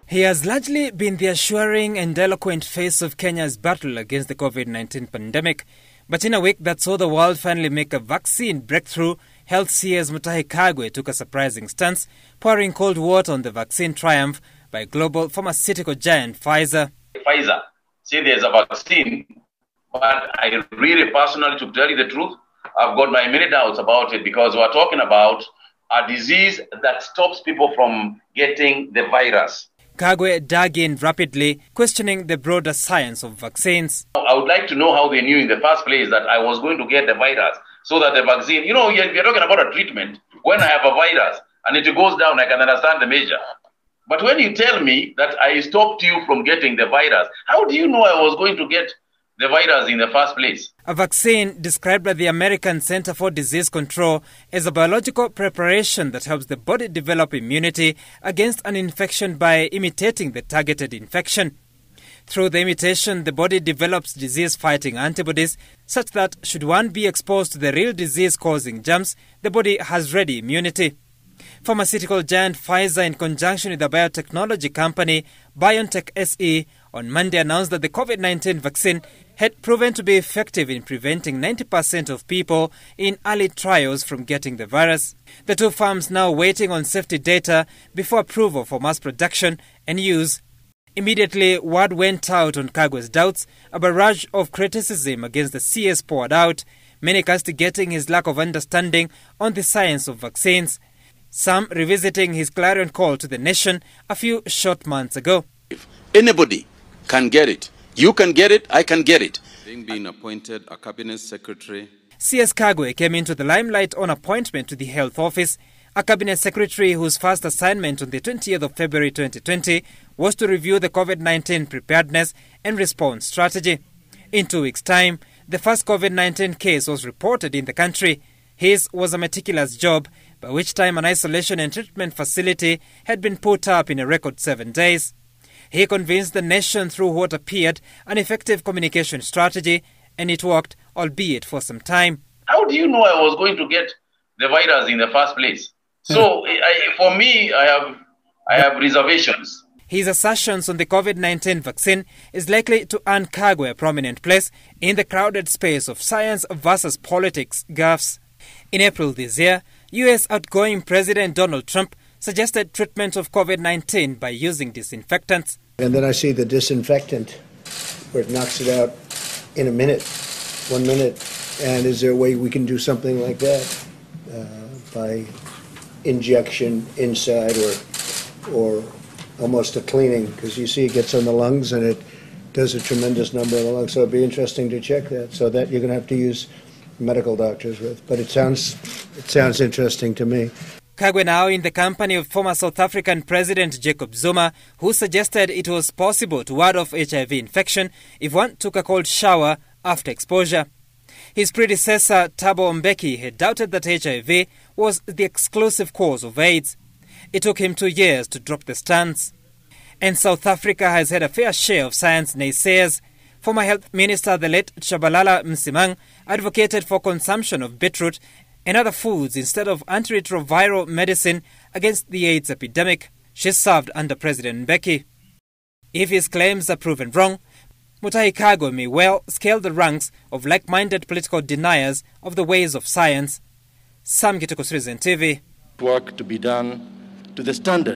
He has largely been the assuring and eloquent face of Kenya's battle against the COVID-19 pandemic. But in a week that saw the world finally make a vaccine breakthrough, Health CS Mutahi Kagwe took a surprising stance, pouring cold water on the vaccine triumph by global pharmaceutical giant Pfizer. Pfizer say there's a vaccine, but I really personally, to tell you the truth, I've got my many doubts about it because we're talking about a disease that stops people from getting the virus. Kagwe dug in rapidly, questioning the broader science of vaccines. I would like to know how they knew in the first place that I was going to get the virus so that the vaccine, you're talking about a treatment. When I have a virus and it goes down, I can understand the measure. But when you tell me that I stopped you from getting the virus, how do you know I was going to get the virus in the first place? A vaccine described by the American Center for Disease Control as a biological preparation that helps the body develop immunity against an infection by imitating the targeted infection. Through the imitation, the body develops disease-fighting antibodies such that should one be exposed to the real disease-causing germs, the body has ready immunity. Pharmaceutical giant Pfizer, in conjunction with the biotechnology company BioNTech SE, on Monday announced that the COVID-19 vaccine had proven to be effective in preventing 90% of people in early trials from getting the virus. The two firms now waiting on safety data before approval for mass production and use. Immediately, word went out on Kagwe's doubts. A barrage of criticism against the CS poured out, many castigating his lack of understanding on the science of vaccines. Some revisiting his clarion call to the nation a few short months ago. If anybody can get it, you can get it, I can get it. Being appointed a cabinet secretary. CS Kagwe came into the limelight on appointment to the health office, a cabinet secretary whose first assignment on the 20th of February 2020 was to review the COVID-19 preparedness and response strategy. In 2 weeks' time, the first COVID-19 case was reported in the country. His was a meticulous job, by which time an isolation and treatment facility had been put up in a record 7 days. He convinced the nation through what appeared an effective communication strategy, and it worked, albeit for some time. How do you know I was going to get the virus in the first place? So, for me, I have reservations. His assertions on the COVID-19 vaccine is likely to earn Kagwe a prominent place in the crowded space of science versus politics gaffes. In April this year, U.S. outgoing President Donald Trump suggested treatment of COVID-19 by using disinfectants. And then I see the disinfectant where it knocks it out in a minute, 1 minute. And is there a way we can do something like that by injection inside or almost a cleaning? Because you see it gets on the lungs and it does a tremendous number of the lungs. So it'd be interesting to check that. So that you're going to have to use medical doctors with. But it sounds interesting to me. Kagwe now in the company of former South African President Jacob Zuma, who suggested it was possible to ward off HIV infection if one took a cold shower after exposure. His predecessor, Thabo Mbeki, had doubted that HIV was the exclusive cause of AIDS. It took him 2 years to drop the stance. And South Africa has had a fair share of science naysayers. Former Health Minister, the late Tshabalala Msimang, advocated for consumption of beetroot and other foods instead of antiretroviral medicine against the AIDS epidemic. She served under President Mbeki. If his claims are proven wrong, Mutahi Kagwe may well scale the ranks of like-minded political deniers of the ways of science. Sam Kitoko, Citizen TV. Work to be done to the standard